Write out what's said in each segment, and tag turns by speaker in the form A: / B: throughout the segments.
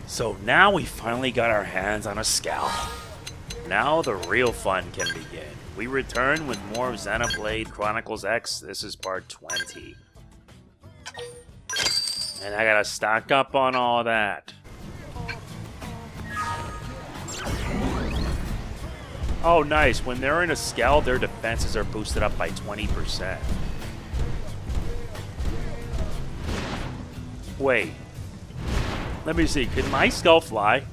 A: So now we finally got our hands on a Skell. Now the real fun can begin. We return with more Xenoblade Chronicles X. This is part 20. And I gotta stock up on all that. Oh, nice. When they're in a Skell, their defenses are boosted up by 20%. Wait. Let me see. Can my Skell fly?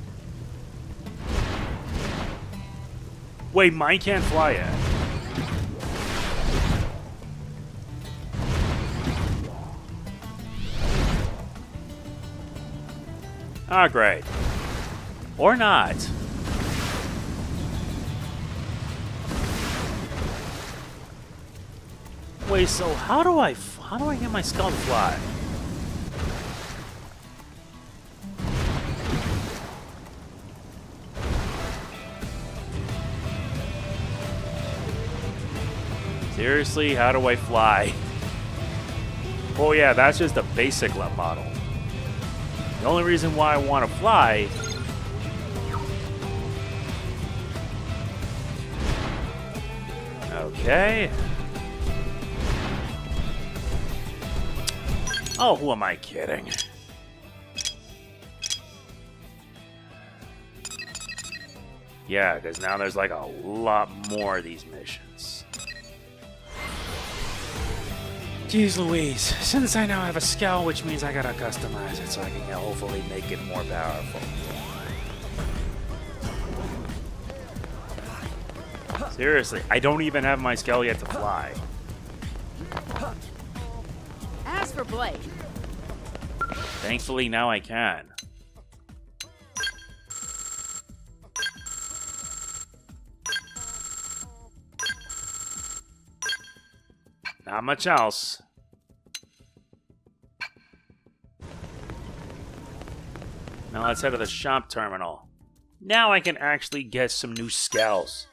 A: Wait, mine can't fly yet. Ah, great. Or not. Wait, so how do I get my Skell to fly? Seriously, how do I fly? Oh yeah, that's just a basic model. The only reason why I want to fly okay. Oh, who am I kidding? Yeah, because now there's like a lot more of these missions. Jeez Louise, since I now have a Skell, which means I gotta customize it so I can hopefully make it more powerful. Seriously, I don't even have my Skell yet to fly.
B: As for Blade.
A: Thankfully, now I can. Not much else. Now let's head to the shop terminal. Now I can actually get some new Skells.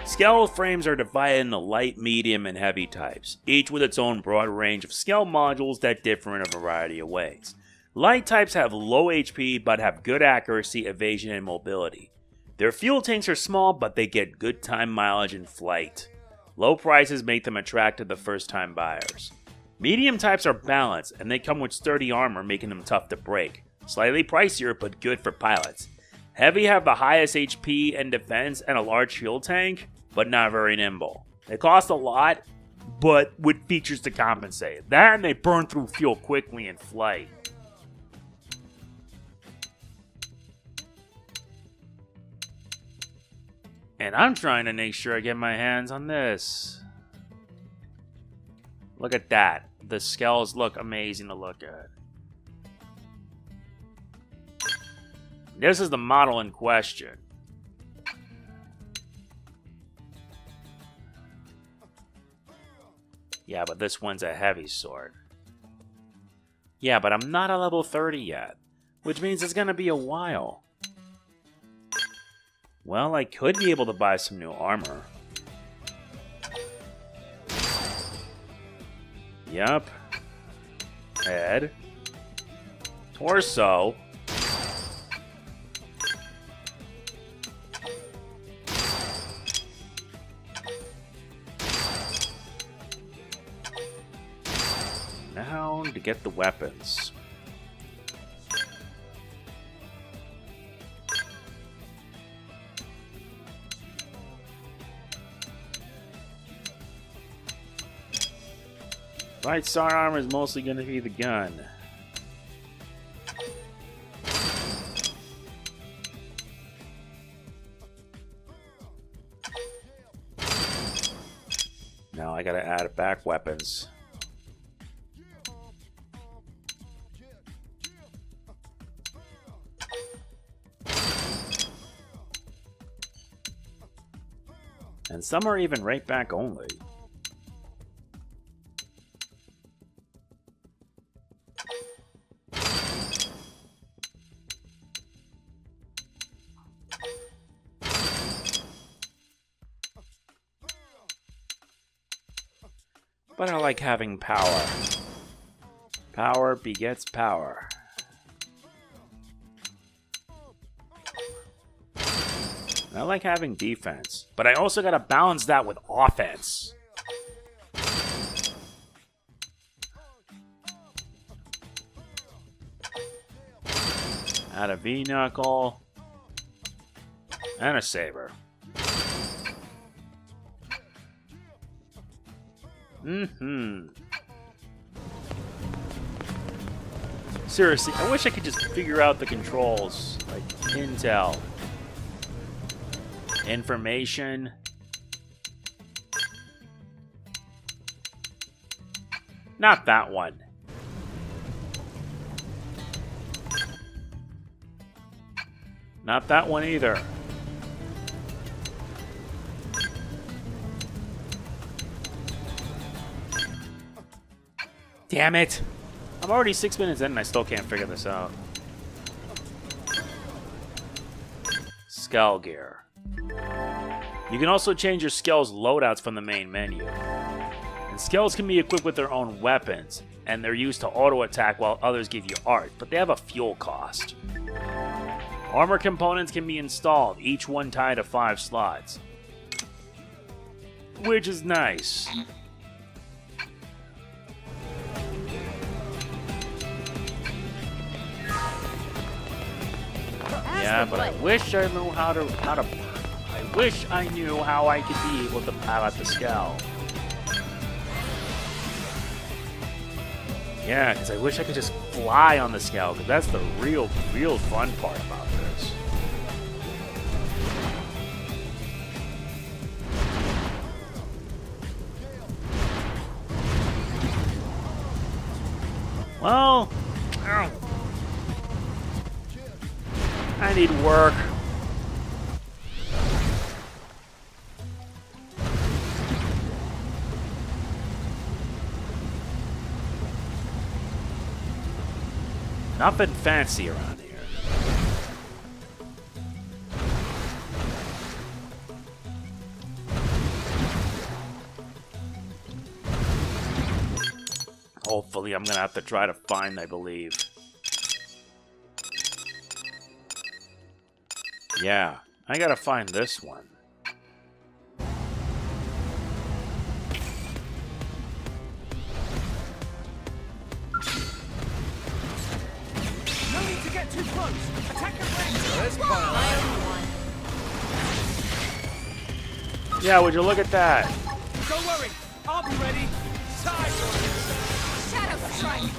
A: Skell frames are divided into light, medium, and heavy types, each with its own broad range of Skell modules that differ in a variety of ways. Light types have low HP but have good accuracy, evasion, and mobility. Their fuel tanks are small but they get good time mileage in flight. Low prices make them attractive to first-time buyers. Medium types are balanced, and they come with sturdy armor, making them tough to break. Slightly pricier, but good for pilots. Heavy have the highest HP and defense and a large fuel tank, but not very nimble. They cost a lot, but with features to compensate. That and they burn through fuel quickly in flight. And I'm trying to make sure I get my hands on this. Look at that. The Skells look amazing to look at. This is the model in question. Yeah, but this one's a heavy sword. Yeah, but I'm not a level 30 yet, which means it's gonna be a while. Well, I could be able to buy some new armor. Yup. Head. Torso. Now to get the weapons. Right side armor is mostly going to be the gun. Now I gotta add back weapons. And some are even right back only. But I like having power. Power begets power. I like having defense, but I also gotta balance that with offense. Add a V-knuckle. And a saber. Seriously, I wish I could just figure out the controls. Like, intel. Information. Not that one. Not that one either. Damn it! I'm already 6 minutes in and I still can't figure this out. Skell gear. You can also change your Skell's loadouts from the main menu. And Skells can be equipped with their own weapons, and they're used to auto-attack while others give you art, but they have a fuel cost. Armor components can be installed, each one tied to 5 slots. Which is nice. Yeah, but I wish I knew how to I wish I knew how I could be able to pilot the Skell. Yeah, because I wish I could just fly on the Skell, because that's the real fun part about this. Well, I need work. Nothing fancy around here. Hopefully I'm gonna have to try to find, I believe. Yeah, I gotta find this one.
C: No need to get too close. Attack your range.
A: Yeah, would you look at that?
C: Don't worry. I'll be ready. Time.
B: Shadow strike.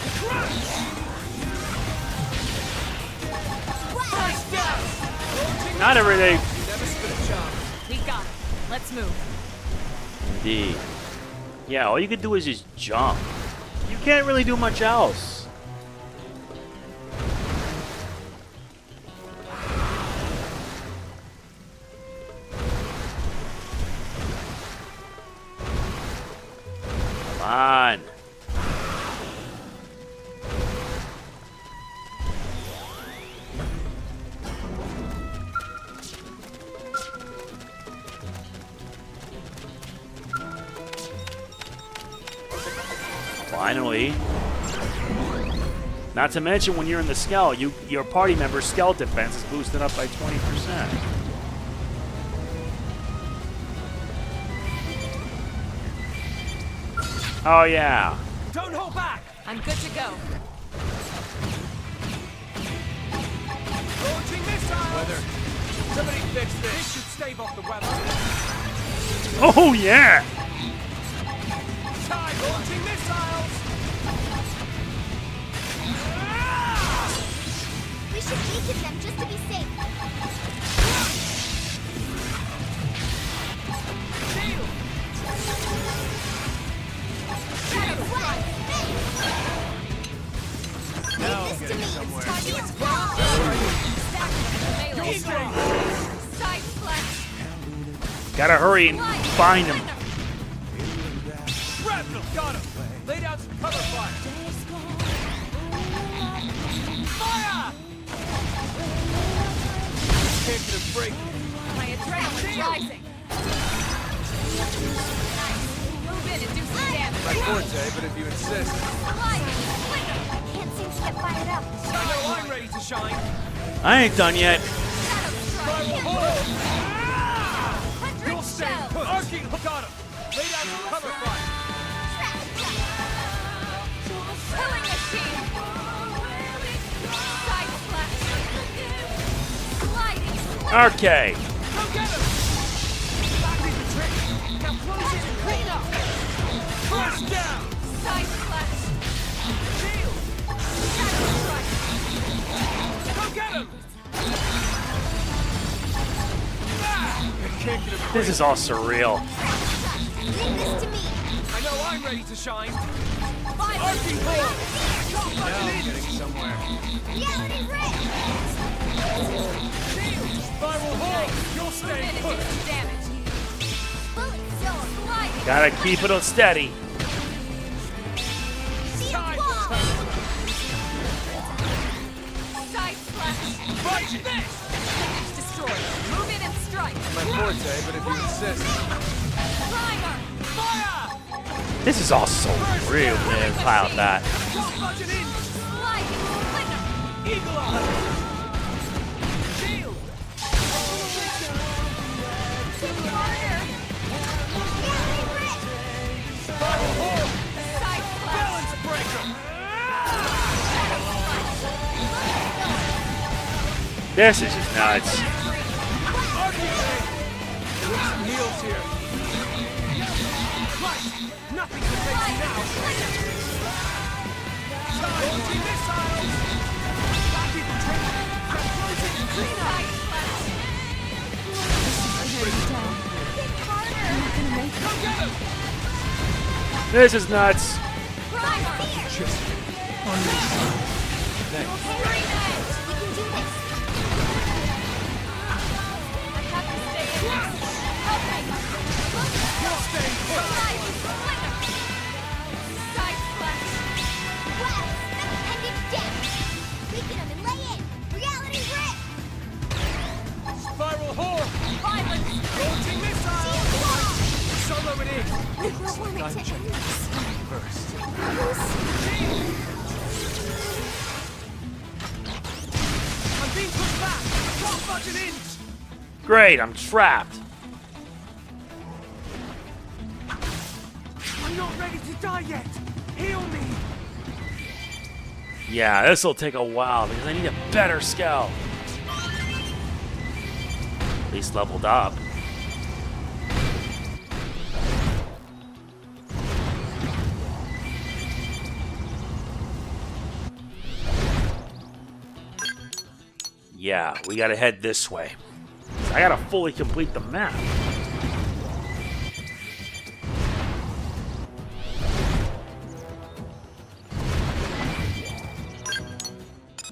C: First down.
A: Not everything.
C: Never spit a job.
B: We got it. Let's move.
A: Indeed. Yeah, all you can do is just jump. You can't really do much else. Come on. Finally. Not to mention, when you're in the Skell, your party member's Skell defense is boosted up by 20%. Oh yeah.
C: Don't hold back.
B: I'm good to go.
C: Launching missile. Weather. Somebody fix this. This should stave off the weather.
A: Oh yeah.
C: Time. Launching missiles.
D: We should weaken them just to be safe.
C: Shield.
D: Shadow fly.
C: Now
D: Leave this to me.
C: somewhere.
D: Target's
B: Side flex.
A: Gotta hurry and find him.
C: Shrapnel. Got him. Lay down some cover fire. Fire! Can't get a break.
B: My adrenaline's rising. Nice. Move in and do some damage.
C: My forte, but if you insist.
B: Flying.
D: Can't seem to get fired up.
C: I know I'm ready to shine.
A: I ain't done yet.
B: Shadow strike.
C: Hold.
B: Shell.
C: Arcing hook on him. Lay down some cover fire.
B: Killing machine. Side slash. Sliding.
A: Okay.
C: Go get him. That did the trick. Now close it and clean up. First down.
B: Side slash.
C: Shield.
B: Shadow strike.
C: Go get him. Can't get him.
A: This is all surreal.
D: Leave this to me.
C: I know I'm ready to shine.
B: Violence.
C: Arcing ball. Can't fucking getting somewhere.
D: Reality Rip.
C: Shield. Spiral hole. You'll
B: Move
C: stay
B: in and do
C: put.
B: some damage.
D: Bullet zone.
B: Sliding.
A: Gotta keep it steady.
D: Shield
C: Time.
D: wall.
B: Side slash.
C: Fight this.
B: Finish destroyed. Move in and strike.
C: My forte, but if you insist.
B: Primer.
C: Fire!
A: This is all so real, man. Cloud that.
C: Top budget in!
B: Sliding. Flicker.
C: Eagle eye! Shield!
B: Kick harder.
D: Reality Rip.
C: Spiral hole!
B: Side slash.
C: Balance breaker!
A: This is just nuts.
C: Arcade! Some heals here. Right! Nothing can face you now! Launching missiles! That did the trick! Now close it and clean up!
B: Side slash.
D: Kick harder.
C: Go get him!
A: This is nuts.
B: Primer.
D: Hurry, guys. We can do this.
B: I have to stay in there. Okay.
C: You'll stay put!
B: Sliding. Flicker. Side slash.
D: Well, and it's dead. Weaken him and lay in. Reality Rip.
C: Spiral hole!
B: Violence.
C: Launching missile!
D: Shield wall.
C: Solo it in! I'm being pushed back! Top budget in!
A: Great, I'm trapped.
C: I'm not ready to die yet! Heal me!
A: Yeah, this will take a while because I need a better Skell. At least leveled up. Yeah, we gotta head this way. I gotta fully complete the map.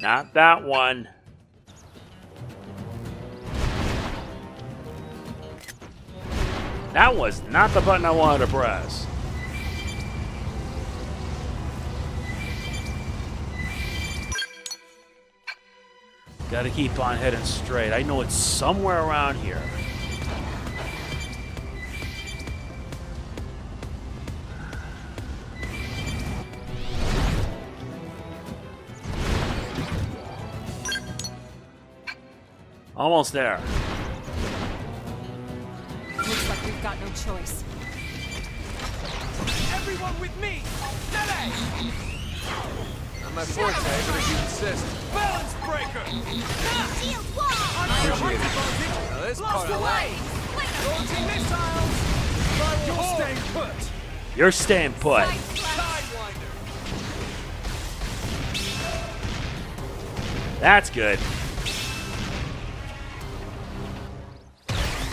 A: Not that one. That was not the button I wanted to press. Gotta keep on heading straight. I know it's somewhere around here. Almost there.
B: Looks like we've got no choice.
C: Everyone with me! Melee! Not my forte, but if you insist. Balance breaker!
D: Shield wall.
C: Appreciate it. Now this part I like. Launching missiles! You're staying put!
A: You're staying put.
B: Side slash.
C: Sidewinder!
A: That's good.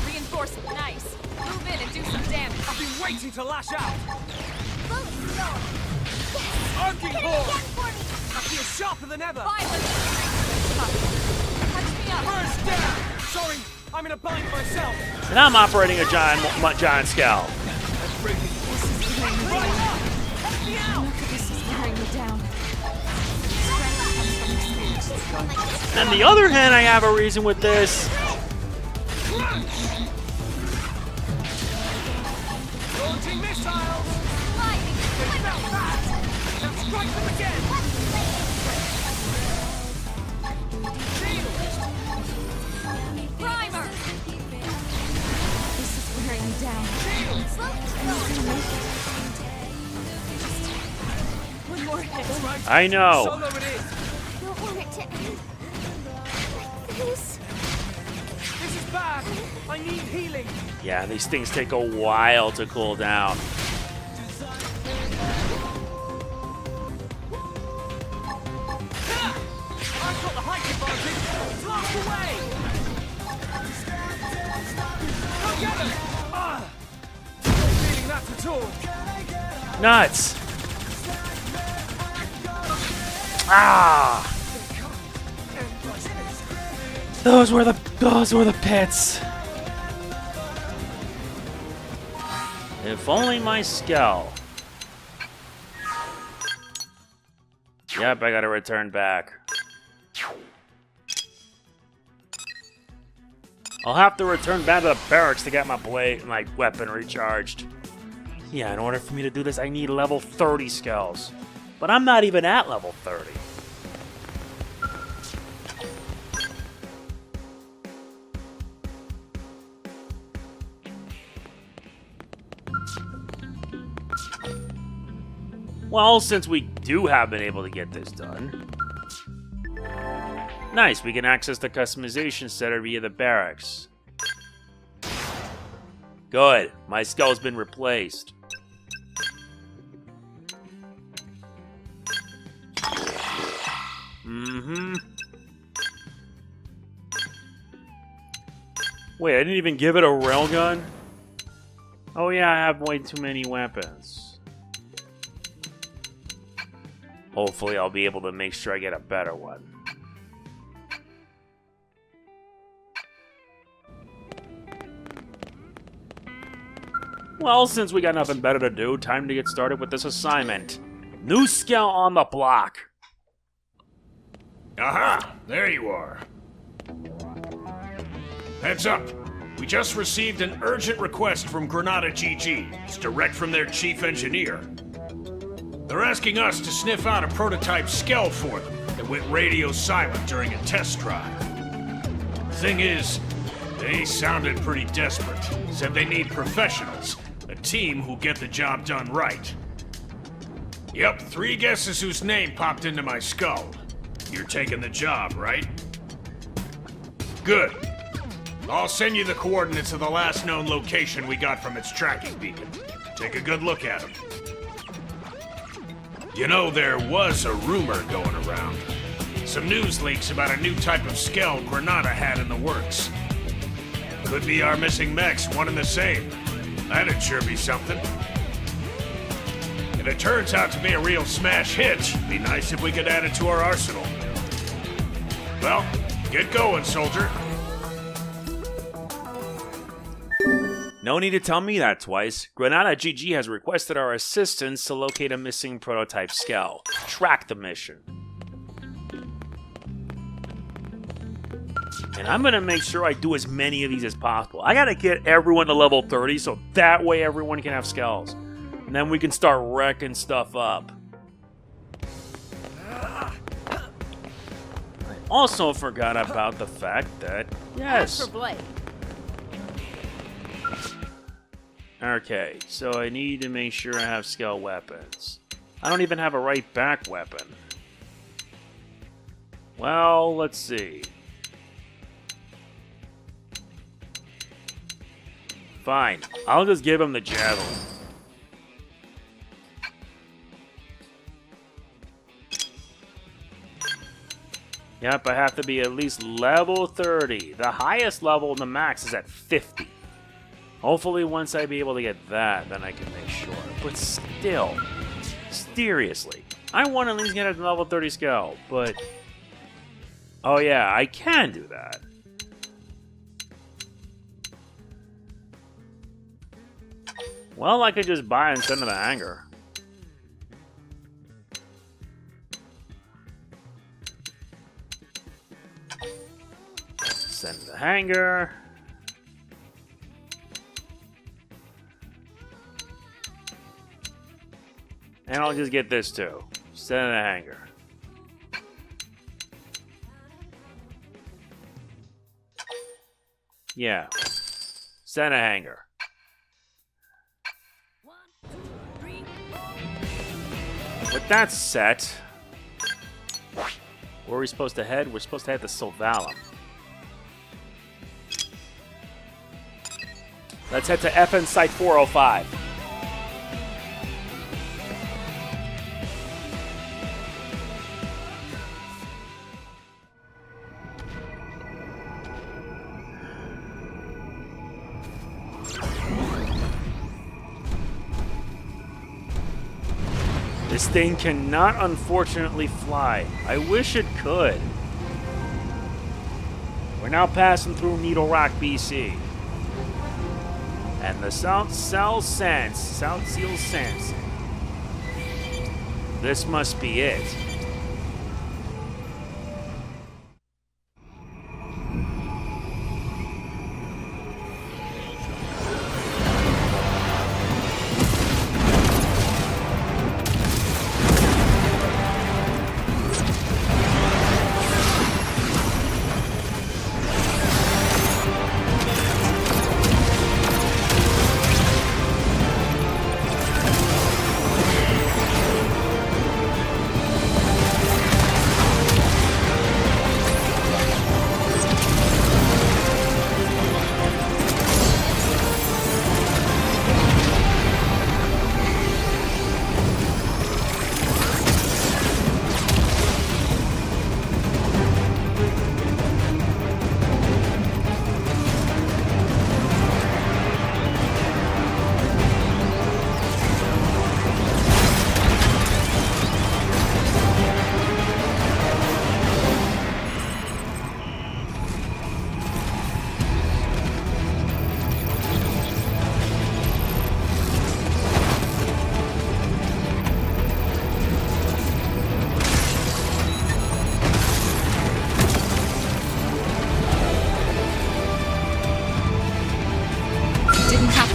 B: Reinforcement. Nice. Move in and do some damage.
C: I've been waiting to lash out!
D: Bullet zone.
C: Arcing
D: Hit it
C: ball!
D: again for me.
C: I feel sharper than ever!
B: Violence. Touch me up.
C: First down! Sorry, I'm in a bind myself!
A: And I'm operating a giant Skell.
C: That's breaking. Right up! Help me out!
B: This is wearing me down.
A: On the other hand, I have a reason with this.
C: Launching missiles!
B: Sliding.
C: They felt that! Now strike them again! Shield!
B: Primer. This is wearing me
C: right.
A: I know.
C: Solo it is.
D: I don't want it to end like this.
C: This is bad. I need healing.
A: Yeah, these things take a while to cool down.
C: I've got the height advantage. Blast away. Go get him. Not feeling that at all.
A: Nuts! Ah! Those were the pits. If only my Skell. Yep, I gotta return back. I'll have to return back to the barracks to get my weapon recharged. Yeah, in order for me to do this, I need level 30 Skells. But I'm not even at level 30. Well, since we have been able to get this done. Nice, we can access the customization center via the barracks. Good, my Skell's been replaced. Wait, I didn't even give it a railgun? Oh yeah, I have way too many weapons. Hopefully I'll be able to make sure I get a better one. Well, since we got nothing better to do, time to get started with this assignment. New Skell on the block.
E: Aha! There you are. Heads up. We just received an urgent request from Granada GG. It's direct from their chief engineer. They're asking us to sniff out a prototype Skell for them that went radio silent during a test drive. Thing is, they sounded pretty desperate. Said they need professionals, a team who'll get the job done right. Yep, 3 guesses whose name popped into my skull. You're taking the job, right? Good. I'll send you the coordinates of the last known location we got from its tracking beacon. Take a good look at them. You know, there was a rumor going around. Some news leaks about a new type of Skell Granada had in the works. Could be our missing mechs, one and the same. That'd sure be something. If it turns out to be a real smash hit, it'd be nice if we could add it to our arsenal. Well, get going, soldier.
A: No need to tell me that twice. Granada GG has requested our assistance to locate a missing prototype Skell. Track the mission. And I'm gonna make sure I do as many of these as possible. I gotta get everyone to level 30 so that way everyone can have Skells. And then we can start wrecking stuff up. I also forgot about the fact that, yes.
B: For Blake.
A: Okay, so I need to make sure I have Skell weapons. I don't even have a right back weapon. Well, let's see. Fine, I'll just give him the javelin. Yep, I have to be at least level 30. The highest level in the max is at 50. Hopefully once I be able to get that, then I can make sure. But still, seriously, I want to at least get a level 30 Skell, but... Oh yeah, I can do that. Well, I could just buy and send to the hangar. Send to the hangar. And I'll just get this too. Send to the hangar. Yeah. Send a hangar. With that set, Where are we supposed to head? We're supposed to head to Sylvalum. Let's head to FN Site 405. This thing cannot, unfortunately, fly. I wish it could. We're now passing through Needle Rock, BC. And the South Seal Sands. This must be it.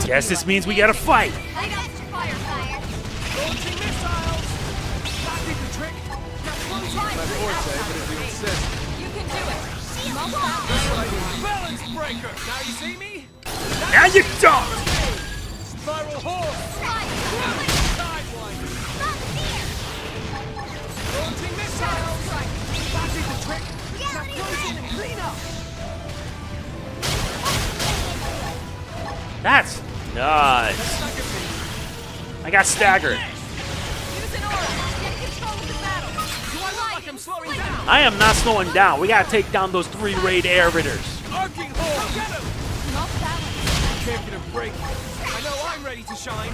A: Guess this means we gotta fight.
B: I got some fire.
C: Launching missiles! That did the trick! My forte, but if you insist.
B: You can do it. Mumble out.
C: Balance breaker! Now you see me?
A: Now you don't!
C: Spiral horse! Sidewinder! Launching missiles! That did the trick! Now close in and clean up!
A: That's nuts. I got staggered.
B: Use an aura. Get control of the battle.
C: Do I look like I'm slowing down?
A: I am not slowing down. We gotta take down those 3 raid airbitters.
C: Arcing horse! Get him!
B: Not balance.
C: Can't get a break. I know I'm ready to shine.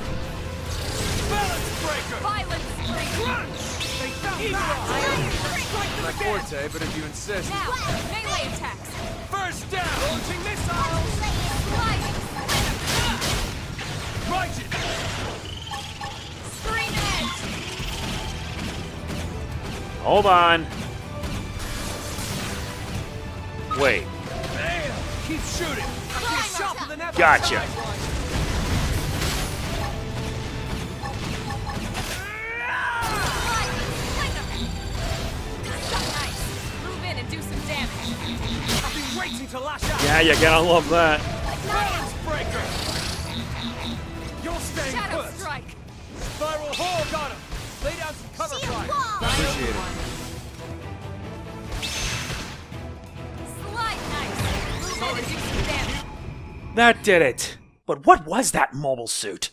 C: Balance breaker!
B: Violence.
C: Crunch! They found my forte, but if you insist.
B: Now, melee attacks.
C: First down! Launching missiles!
B: Sliding.
C: Right it!
B: Screen edge.
A: Hold on. Wait.
C: Man, keep shooting! I can't sharper than ever!
A: Gotcha.
B: Nice. Move in and do some damage.
C: I've been waiting to lash out!
A: Yeah, you gotta love that.
C: Balance breaker! You're staying
B: Shadow
C: put!
B: strike.
C: Spiral hole got him! Lay down some cover fire!
D: Appreciate
B: Slide nice. Move in and do some damage.
A: That did it. But what was that mobile suit?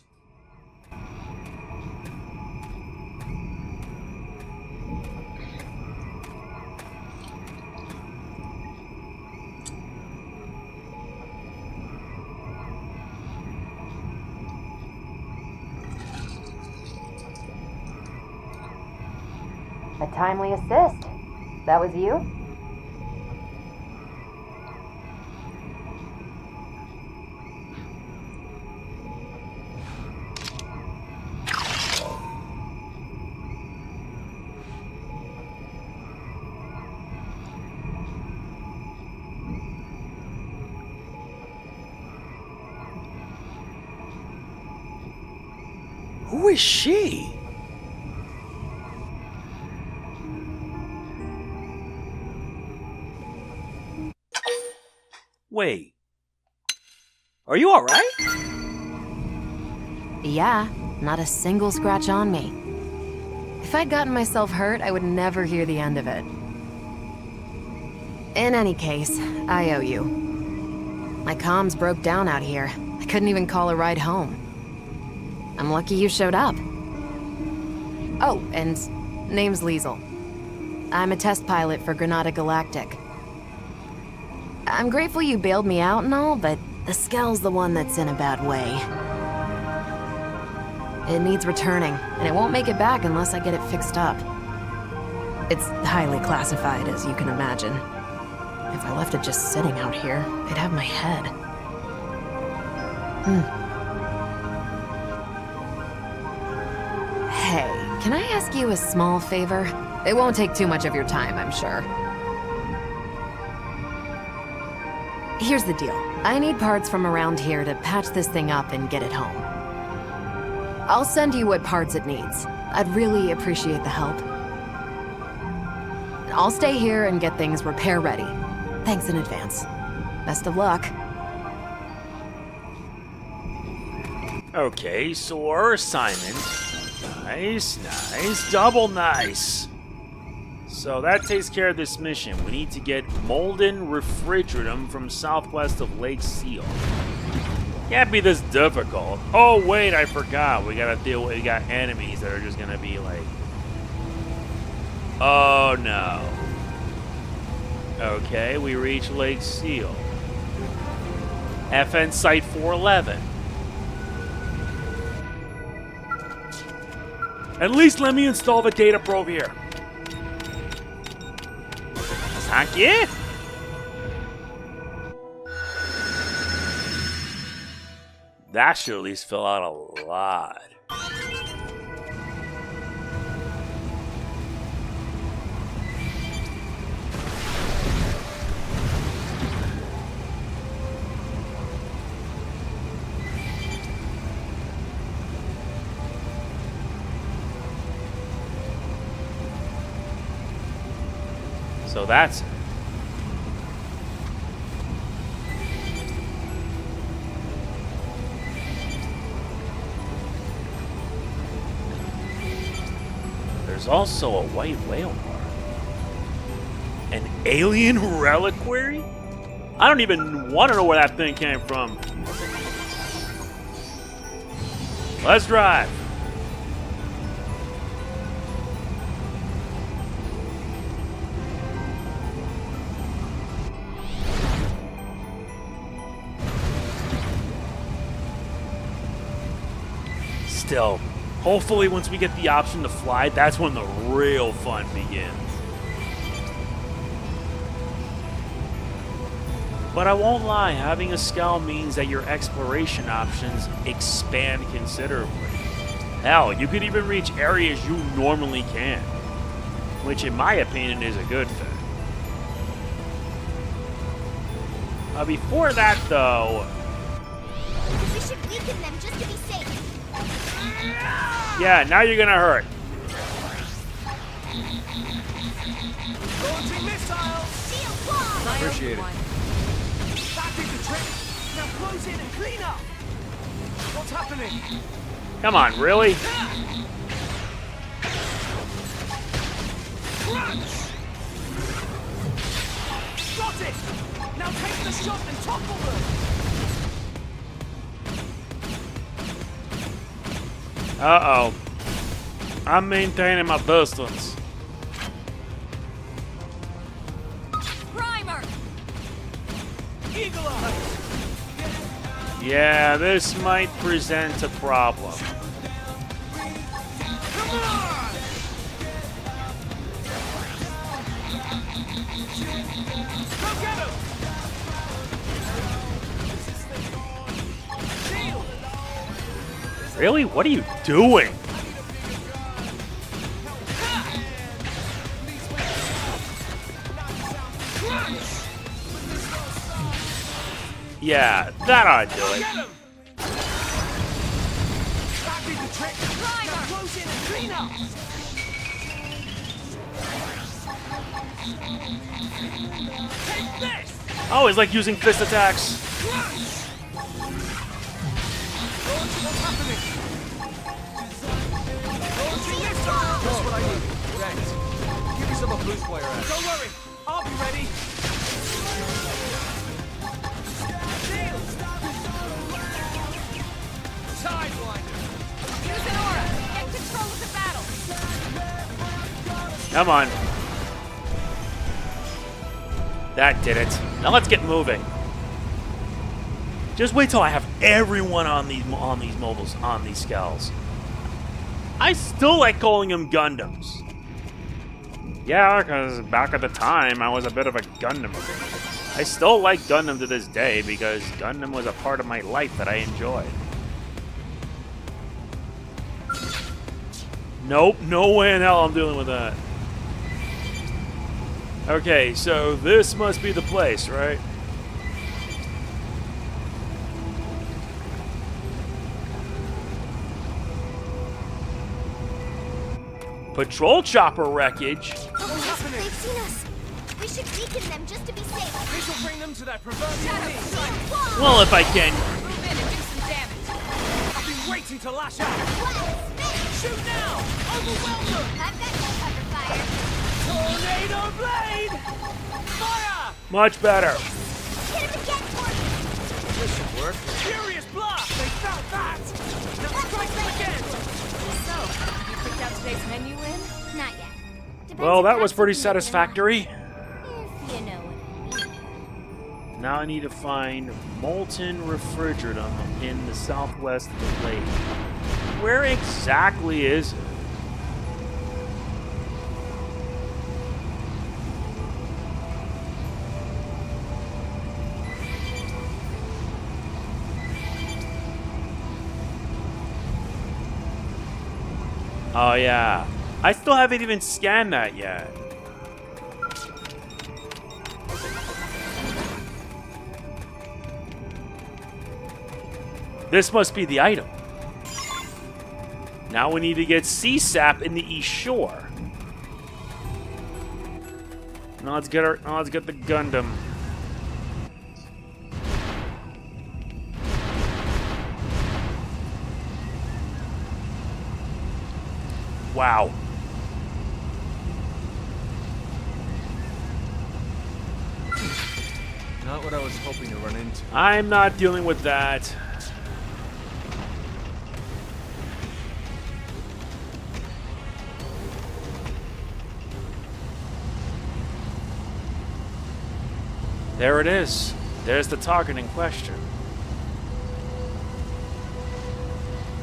F: A timely assist. That was you?
A: Who is she? Wait. Are you alright?
F: Yeah, not a single scratch on me. If I'd gotten myself hurt, I would never hear the end of it. In any case, I owe you. My comms broke down out here. I couldn't even call a ride home. I'm lucky you showed up. Oh, and name's Liesel. I'm a test pilot for Granada Galactic. I'm grateful you bailed me out and all, but the Skell's the one that's in a bad way. It needs returning, and it won't make it back unless I get it fixed up. It's highly classified, as you can imagine. If I left it just sitting out here, they'd have my head. Hey, can I ask you a small favor? It won't take too much of your time, I'm sure. Here's the deal. I need parts from around here to patch this thing up and get it home. I'll send you what parts it needs. I'd really appreciate the help. I'll stay here and get things repair ready. Thanks in advance. Best of luck.
A: Okay, so our assignment. Nice. Double nice. So that takes care of this mission. We need to get molten refrigeratum from southwest of Lake Seal. Can't be this difficult. Oh wait, I forgot. We got enemies that are just gonna be like, oh no. Okay, we reach Lake Seal. FN Site 411. At least let me install the data probe here. Thank you. That should at least fill out a lot. So that's it. There's also a white whale mark. An alien reliquary? I don't even want to know where that thing came from. Let's drive. Still, hopefully once we get the option to fly, that's when the real fun begins. But I won't lie, having a Skell means that your exploration options expand considerably. Hell, you could even reach areas you normally can't, which in my opinion is a good thing. Before that though...
D: We should weaken them just to be safe.
A: Yeah, now you're gonna hurt.
C: Launching missiles!
D: Shield wall!
C: Appreciate it. That did the trick! Now close in and clean up! What's happening?
A: Come on, really?
C: Crunch! Got it! Now take the shot and topple them!
A: Uh-oh. I'm maintaining my distance.
B: Primer!
C: Eagle eyes!
A: Yeah, this might present a problem.
C: Come on! Go get him! Shield!
A: Really? What are you doing? Yeah, that ought to do it.
C: Get him! That did the trick! Now close in and clean up! Take this!
A: Oh, it's like using fist attacks.
C: What's happening? Launching missile! Just what I need. Thanks. Give me some of Blue's player ass. Don't worry, I'll be ready.
A: Come on. That did it. Now let's get moving. Just wait till I have everyone on these mobiles, on these Skells. I still like calling them Gundams. Yeah, because back at the time, I was a bit of a Gundam fan. I still like Gundam to this day because Gundam was a part of my life that I enjoyed. Nope, no way in hell I'm dealing with that. Okay, so this must be the place, right? Patrol chopper wreckage.
D: Oh, they've seen us. We should weaken them just to be safe.
C: This will bring them to that proverbial knee.
A: Well, if I can.
B: Move in and do some damage.
C: I've been waiting to lash out.
D: What?
C: Shoot now! Overwhelm them!
D: I've got no cover fire.
C: Tornado blade! Fire!
A: Much better.
D: Hit him again, Morgan.
C: This should work. Furious blast! They felt that! Now strike them again!
B: So, you picked out today's menu in?
D: Not yet. Depends
A: Well,
D: if
A: that was pretty
D: Constantine is
A: satisfactory.
D: If you know what I mean.
A: Now I need to find molten refrigerant in the southwest of the lake. Where exactly is it? Oh yeah, I still haven't even scanned that yet. This must be the item. Now we need to get sea sap in the east shore. Now let's get the Gundam. Wow.
C: Not what I was hoping to run into.
A: I'm not dealing with that. There it is. There's the target in question.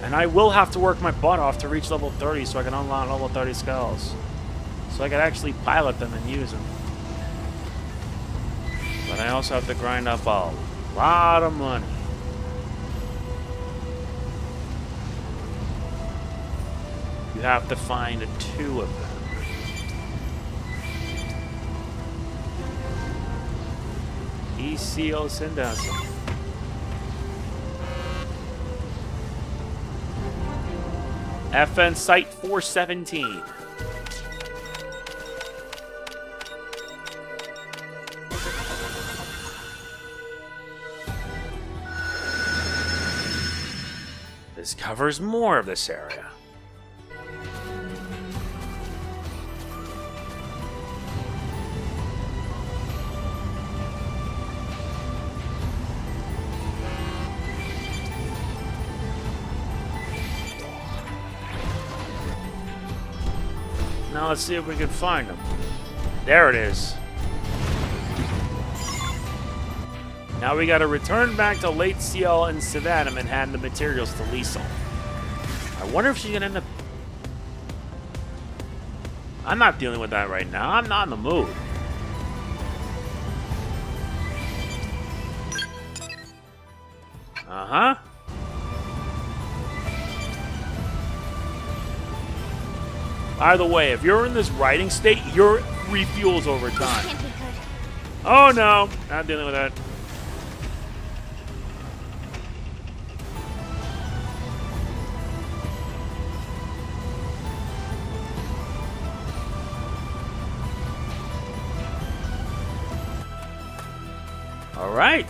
A: And I will have to work my butt off to reach level 30 so I can unlock level 30 Skells. So I can actually pilot them and use them. But I also have to grind up a lot of money. You have to find 2 of them. ECO send down some. FN Site 417. This covers more of this area. Now let's see if we can find them. There it is. Now we gotta return back to Lake CL and Savannah and hand the materials to Liesel. I wonder if she's gonna end up... I'm not dealing with that right now. I'm not in the mood. Uh-huh. By the way, if you're in this riding state, your refuels over time.
D: Can't be good.
A: Oh no, not dealing with that. All right,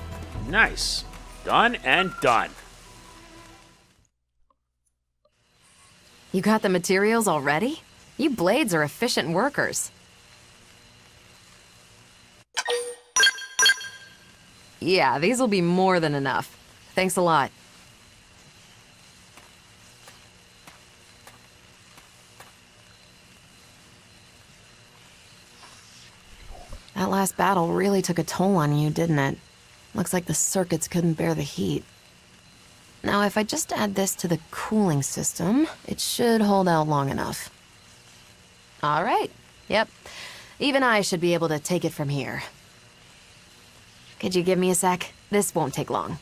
A: nice. Done and done.
F: You got the materials already? You blades are efficient workers. Yeah, these will be more than enough. Thanks a lot. last battle really took a toll on you, didn't it? Looks like the circuits couldn't bear the heat. Now, if I just add this to the cooling system, it should hold out long enough. All right. Yep. Even I should be able to take it from here. Could you give me a sec? This won't take long.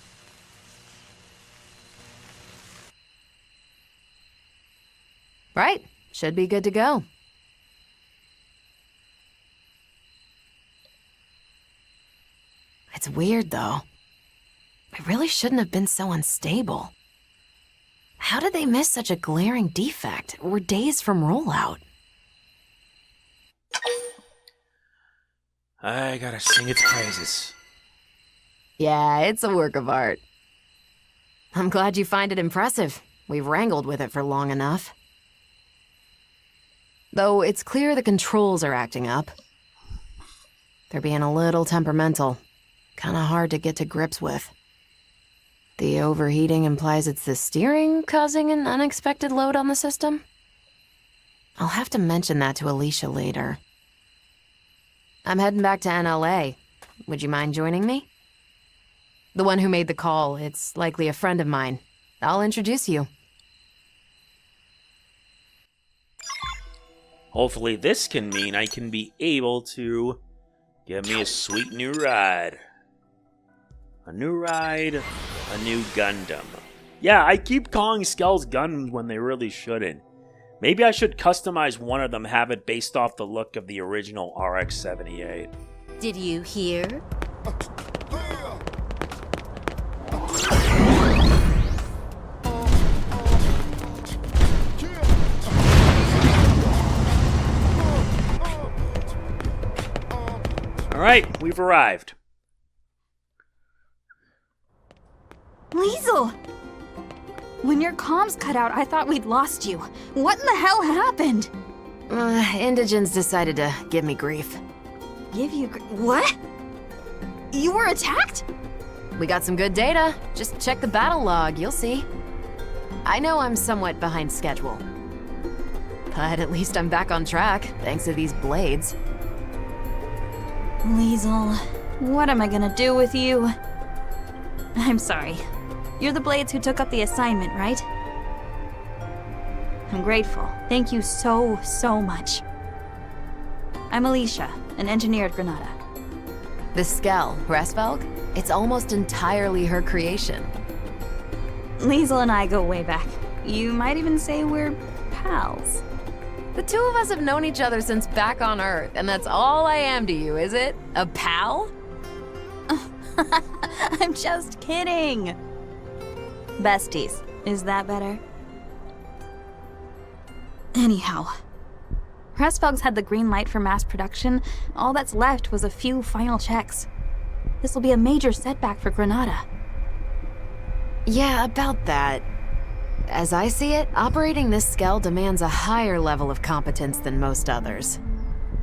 F: Right. Should be good to go. It's weird, though. I really shouldn't have been so unstable. How did they miss such a glaring defect? We're days from rollout.
A: I gotta sing its praises.
F: Yeah, it's a work of art. I'm glad you find it impressive. We've wrangled with it for long enough. Though it's clear the controls are acting up. They're being a little temperamental. Kinda hard to get to grips with. The overheating implies it's the steering causing an unexpected load on the system? I'll have to mention that to Alicia later. I'm heading back to NLA. Would you mind joining me? The one who made the call, it's likely a friend of mine. I'll introduce you.
A: Hopefully this can mean I can be able to get me a sweet new ride. A new ride, a new Gundam. Yeah, I keep calling Skell's Gundams when they really shouldn't. Maybe I should customize one of them, have it based off the look of the original RX-78.
B: Did you hear?
A: Alright, we've arrived.
G: Liesel! When your comms cut out, I thought we'd lost you. What in the hell happened?
F: Indigens decided to give me grief.
G: Give you what? You were attacked?
F: We got some good data. Just check the battle log, you'll see. I know I'm somewhat behind schedule. But at least I'm back on track, thanks to these blades.
G: Liesel, what am I gonna do with you? I'm sorry. You're the Blades who took up the assignment, right? I'm grateful. Thank you so, so much. I'm Alicia, an engineer at Granada.
F: The Skell Hraesvelg, it's almost entirely her creation.
G: Liesel and I go way back. You might even say we're pals.
F: The two of us have known each other since back on Earth, and that's all I am to you, is it? A pal?
G: I'm just kidding. Besties. Is that better? Anyhow, Hraesvelg's had the green light for mass production. All that's left was a few final checks. This will be a major setback for Granada.
F: Yeah, about that. As I see it, operating this Skell demands a higher level of competence than most others.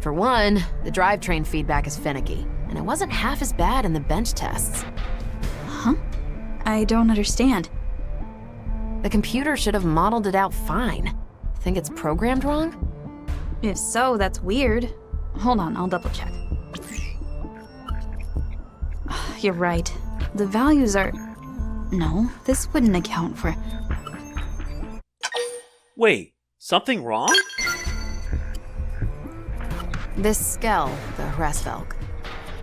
F: For one, the drivetrain feedback is finicky, and it wasn't half as bad in the bench tests.
G: Huh? I don't understand.
F: The computer should have modeled it out fine. Think it's programmed wrong?
G: If so, that's weird. Hold on, I'll double check. You're right. The values are... No, this wouldn't account for...
A: Wait, something wrong?
F: This Skell, the Hraesvelg.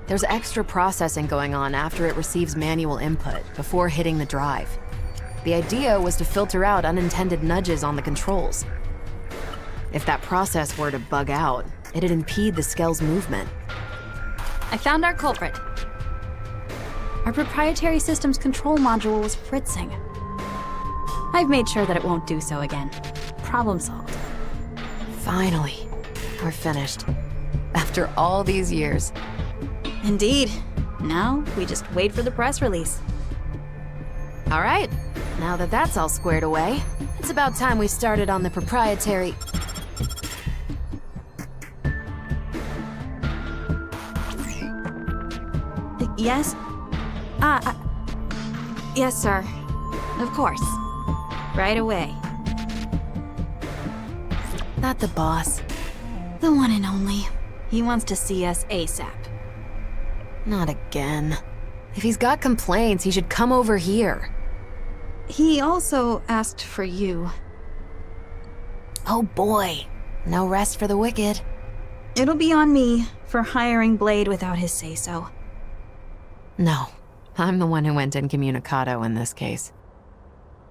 F: There's extra processing going on after it receives manual input, before hitting the drive. The idea was to filter out unintended nudges on the controls. If that process were to bug out, it'd impede the Skell's movement.
G: I found our culprit. Our proprietary system's control module was fritzing. I've made sure that it won't do so again. Problem solved.
F: Finally, we're finished. After all these years.
G: Indeed. Now, we just wait for the press release.
F: All right, now that that's all squared away, it's about time we started on the proprietary...
G: Yes? Yes, sir. Of course. Right away.
F: Not the boss.
G: The one and only. He wants to see us ASAP.
F: Not again. If he's got complaints, he should come over here.
G: He also asked for you.
F: Oh boy. No rest for the wicked.
G: It'll be on me for hiring Blade without his say-so.
F: No. I'm the one who went incommunicado in this case.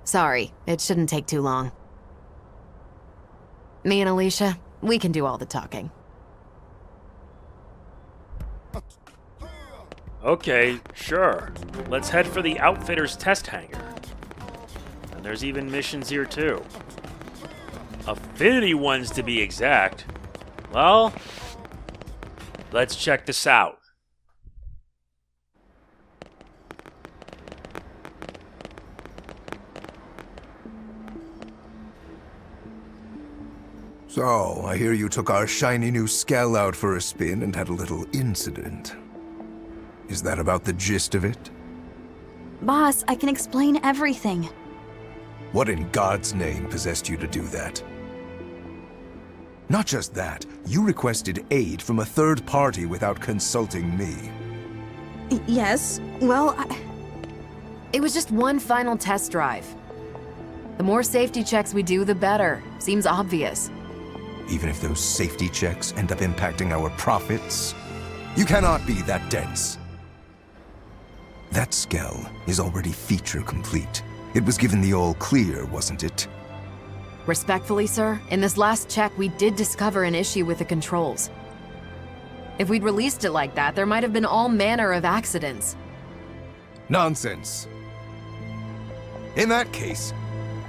F: Sorry, it shouldn't take too long. Me and Alicia, we can do all the talking.
A: Okay, sure. Let's head for the Outfitter's test hangar. And there's even missions here too. Affinity ones to be exact. Well, let's check this out.
H: So, I hear you took our shiny new Skell out for a spin and had a little incident. Is that about the gist of it?
G: Boss, I can explain everything.
H: What in God's name possessed you to do that? Not just that, you requested aid from a third party without consulting me.
G: Yes, well,
F: It was just one final test drive. The more safety checks we do, the better. Seems obvious.
H: Even if those safety checks end up impacting our profits, you cannot be that dense. That Skell is already feature complete. It was given the all clear, wasn't it?
F: Respectfully, sir, in this last check, we did discover an issue with the controls. If we'd released it like that, there might have been all manner of accidents.
H: Nonsense. In that case,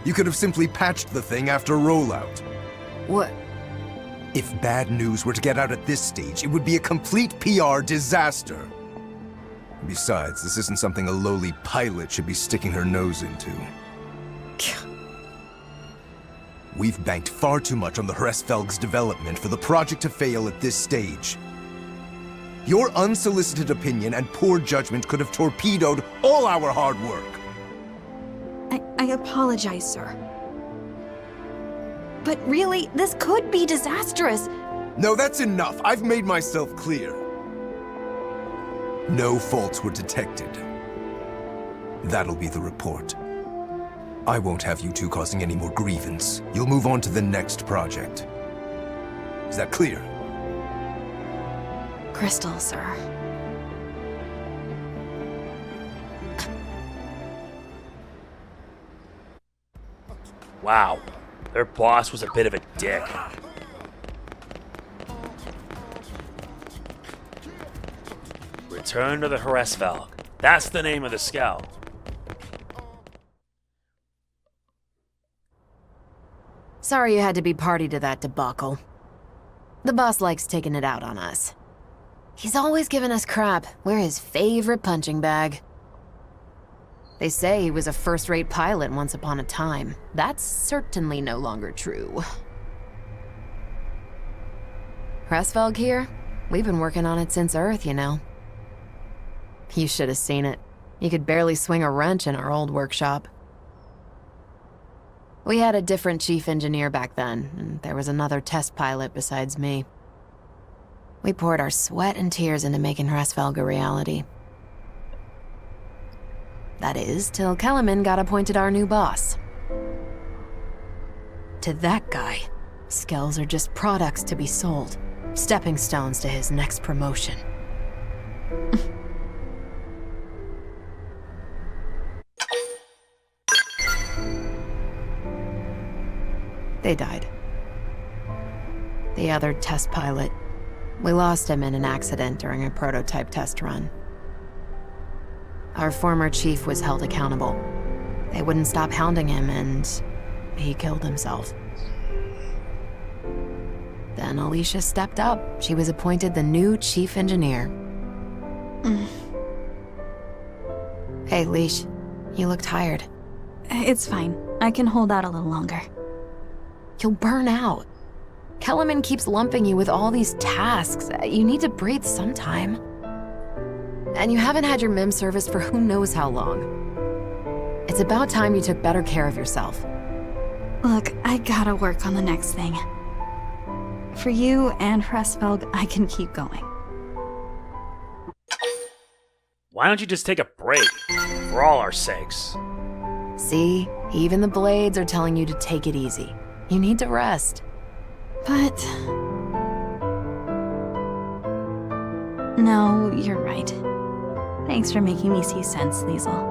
H: you could have simply patched the thing after rollout.
F: What?
H: If bad news were to get out at this stage, it would be a complete PR disaster. Besides, this isn't something a lowly pilot should be sticking her nose into. We've banked far too much on the Hraesvelg's development for the project to fail at this stage. Your unsolicited opinion and poor judgment could have torpedoed all our hard work.
G: I apologize, sir. But really, this could be disastrous.
H: No, that's enough. I've made myself clear. No faults were detected. That'll be the report. I won't have you two causing any more grievance. You'll move on to the next project. Is that clear?
G: Crystal, sir.
A: Wow, their boss was a bit of a dick. Return to the Hraesvelg. That's the name of the Skell.
F: Sorry you had to be party to that debacle. The boss likes taking it out on us. He's always giving us crap. We're his favorite punching bag. They say he was a first-rate pilot once upon a time. That's certainly no longer true. Hraesvelg here? We've been working on it since Earth, you know. You should have seen it. You could barely swing a wrench in our old workshop. We had a different chief engineer back then, and there was another test pilot besides me. We poured our sweat and tears into making Hraesvelg a reality. That is, till Kellerman got appointed our new boss. To that guy, Skells are just products to be sold, stepping stones to his next promotion. They died. The other test pilot. We lost him in an accident during a prototype test run. Our former chief was held accountable. They wouldn't stop hounding him, and he killed himself. Then Alicia stepped up. She was appointed the new chief engineer. Hey, Leash, you look tired.
G: It's fine. I can hold out a little longer.
F: You'll burn out. Kellerman keeps lumping you with all these tasks. You need to breathe sometime. And you haven't had your MIM service for who knows how long. It's about time you took better care of yourself.
G: Look, I gotta work on the next thing. For you and Hraesvelg, I can keep going.
A: Why don't you just take a break? For all our sakes.
F: See? Even the blades are telling you to take it easy. You need to rest.
G: But... No, you're right. Thanks for making me see sense, Liesel.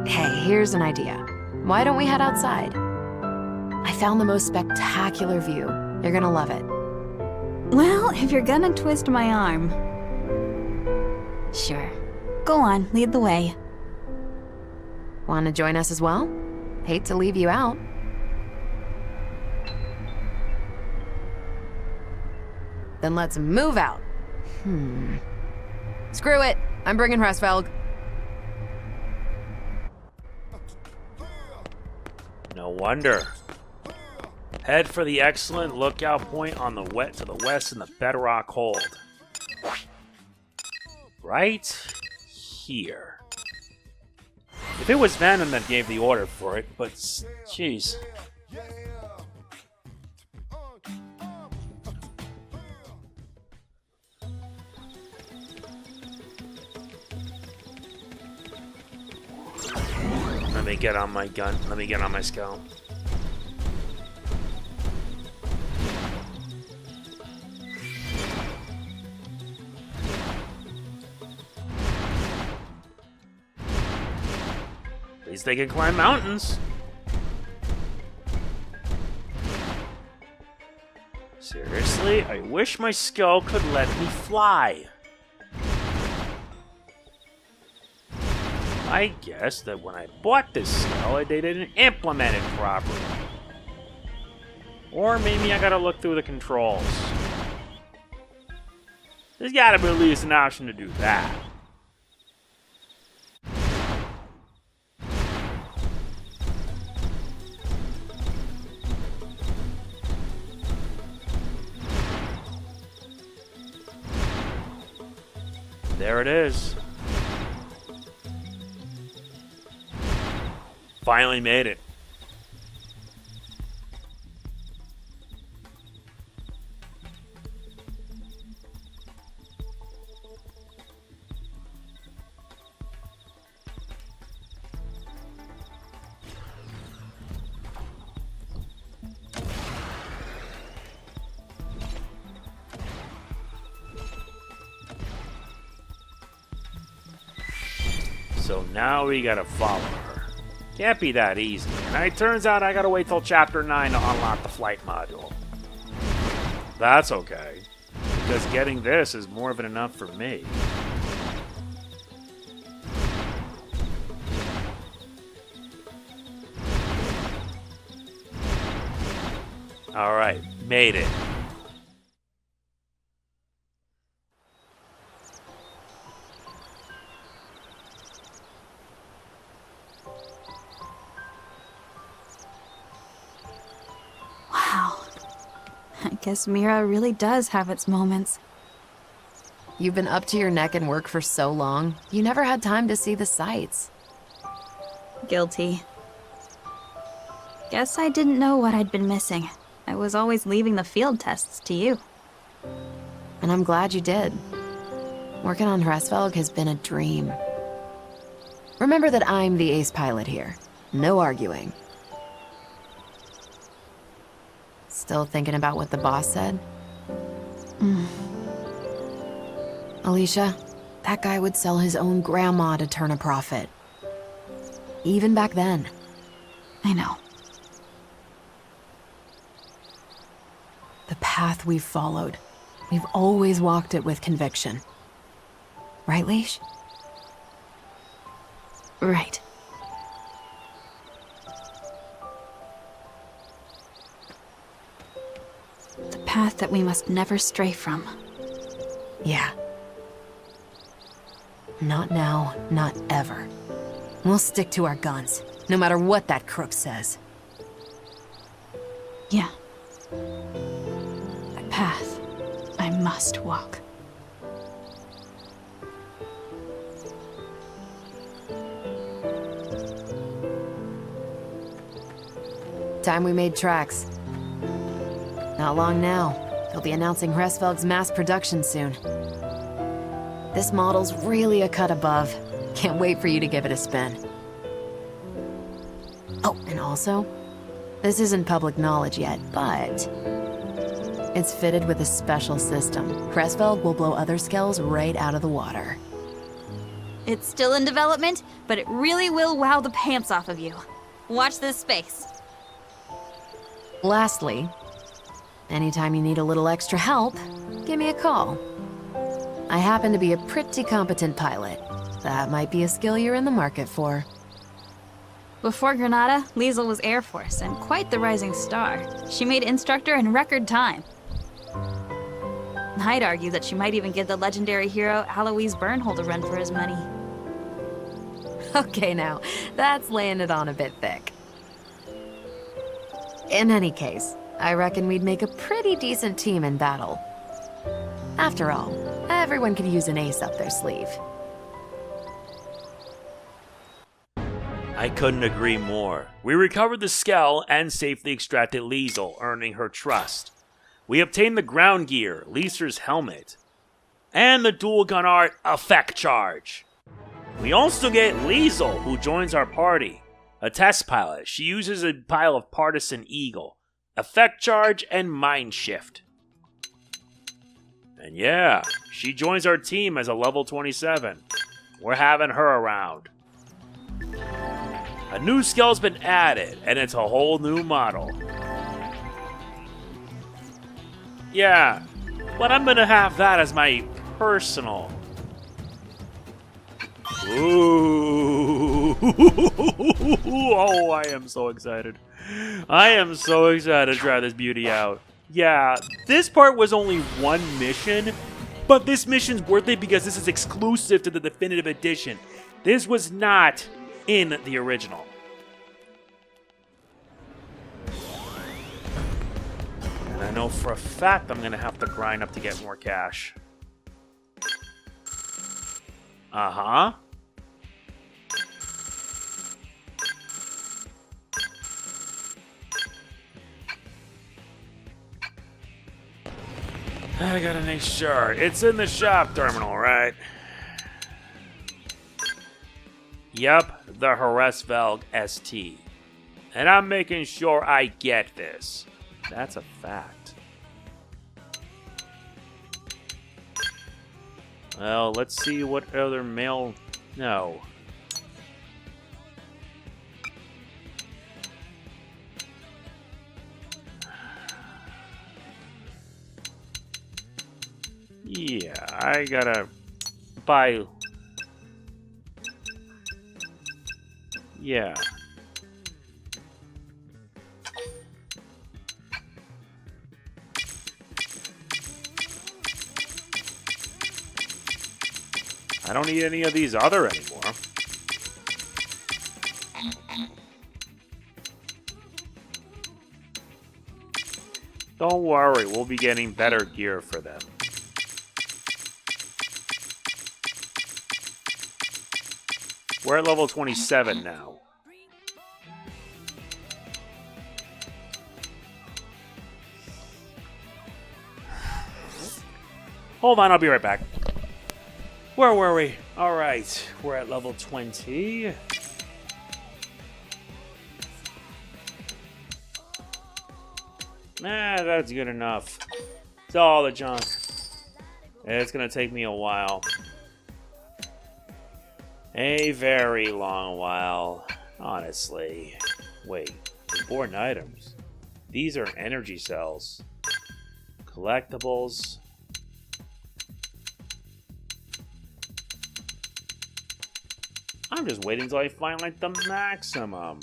F: Hey, here's an idea. Why don't we head outside? I found the most spectacular view. You're gonna love it.
G: Well, if you're gonna twist my arm... Sure. Go on, lead the way.
F: Want to join us as well? Hate to leave you out. Then let's move out. Screw it. I'm bringing Hraesvelg.
A: No wonder. Head for the excellent lookout point on the to the west in the bedrock hold. Right here. If it was Venom that gave the order for it, but jeez. Let me get on my gun. Let me get on my Skell. At least they can climb mountains. Seriously, I wish my Skell could let me fly. I guess that when I bought this Skell, they didn't implement it properly. Or maybe I gotta look through the controls. There's gotta be at least an option to do that. There it is. Finally made it. So now we gotta follow her. Can't be that easy. And it turns out I gotta wait till Chapter 9 to unlock the flight module. That's okay, because getting this is more than enough for me. Alright, made it.
G: I guess Mira really does have its moments.
F: You've been up to your neck in work for so long, you never had time to see the sights.
G: Guilty. Guess I didn't know what I'd been missing. I was always leaving the field tests to you.
F: And I'm glad you did. Working on Hraesvelg has been a dream. Remember that I'm the ace pilot here. No arguing. Still thinking about what the boss said? Alicia, that guy would sell his own grandma to turn a profit. Even back then.
G: I know.
F: The path we've followed, we've always walked it with conviction. Right, Leash?
G: Right. The path that we must never stray from.
F: Yeah. Not now, not ever. We'll stick to our guns, no matter what that crook says.
G: Yeah. The path I must walk.
F: Time we made tracks. Not long now. They'll be announcing Hraesvelg's mass production soon. This model's really a cut above. Can't wait for you to give it a spin. Oh, and also, this isn't public knowledge yet, but it's fitted with a special system. Hraesvelg will blow other Skells right out of the water.
G: It's still in development, but it really will wow the pants off of you. Watch this space.
F: Lastly, anytime you need a little extra help, give me a call. I happen to be a pretty competent pilot. That might be a skill you're in the market for.
G: Before Granada, Liesel was Air Force and quite the rising star. She made instructor in record time. I'd argue that she might even give the legendary hero Alois Bernhold a run for his money.
F: Okay now, that's laying it on a bit thick. In any case, I reckon we'd make a pretty decent team in battle. After all, everyone could use an ace up their sleeve.
A: I couldn't agree more. We recovered the Skell and safely extracted Liesel, earning her trust. We obtained the ground gear, Lieser's helmet, and the dual gun art effect charge. We also get Liesel, who joins our party. A test pilot, she uses a pile of Partisan Eagle, effect charge, and mind shift. And yeah, she joins our team as a level 27. We're having her around. A new skill's been added, and it's a whole new model. Yeah, but I'm gonna have that as my personal. Ooh! Oh, I am so excited. I am so excited to try this beauty out. Yeah, this part was only one mission, but this mission's worth it because this is exclusive to the Definitive Edition. This was not in the original. And I know for a fact I'm gonna have to grind up to get more cash. Uh-huh. I gotta make sure. It's in the shop terminal, right? Yup, the Hraesvelg ST. And I'm making sure I get this. That's a fact. Well, let's see what other mail... No. Yeah, I gotta buy... Yeah. I don't need any of these other anymore. Don't worry, we'll be getting better gear for them. We're at level 27 now. Hold on, I'll be right back. Where were we? Alright, we're at level 20. Nah, that's good enough. It's all the junk. It's gonna take me a while. A very long while, honestly. Wait, important items. These are energy cells. Collectibles. I'm just waiting until I find, like, the maximum.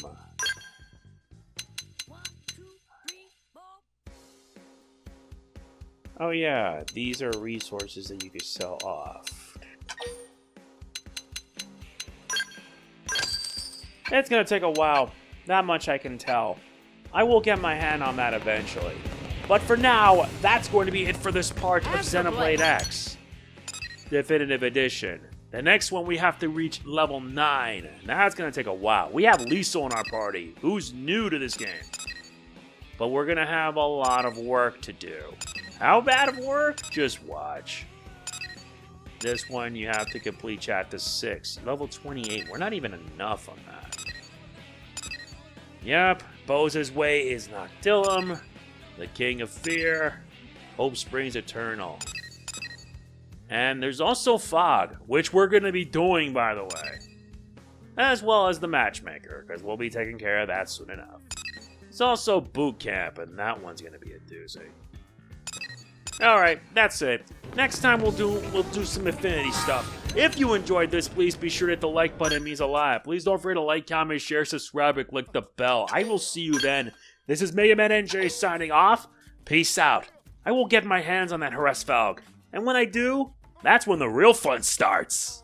A: Oh yeah, these are resources that you can sell off. It's gonna take a while. That much I can tell. I will get my hand on that eventually. But for now, that's going to be it for this part of Xenoblade X. Definitive Edition. The next one we have to reach level 9. That's gonna take a while. We have Liesel in our party, who's new to this game. But we're gonna have a lot of work to do. How bad of work? Just watch. This one you have to complete chapter 6. Level 28. We're not even enough on that. Yep. Bose's way is Noctillum. The King of Fear. Hope Springs Eternal. And there's also Fog, which we're going to be doing, by the way. As well as the Matchmaker, because we'll be taking care of that soon enough. There's also Boot Camp, and that one's going to be a doozy. Alright, that's it. Next time we'll do some Affinity stuff. If you enjoyed this, please be sure to hit the like button. It means a lot. Please don't forget to like, comment, share, subscribe, and click the bell. I will see you then. This is MegamanNG signing off. Peace out. I will get my hands on that Hraesvelg. And when I do, that's when the real fun starts.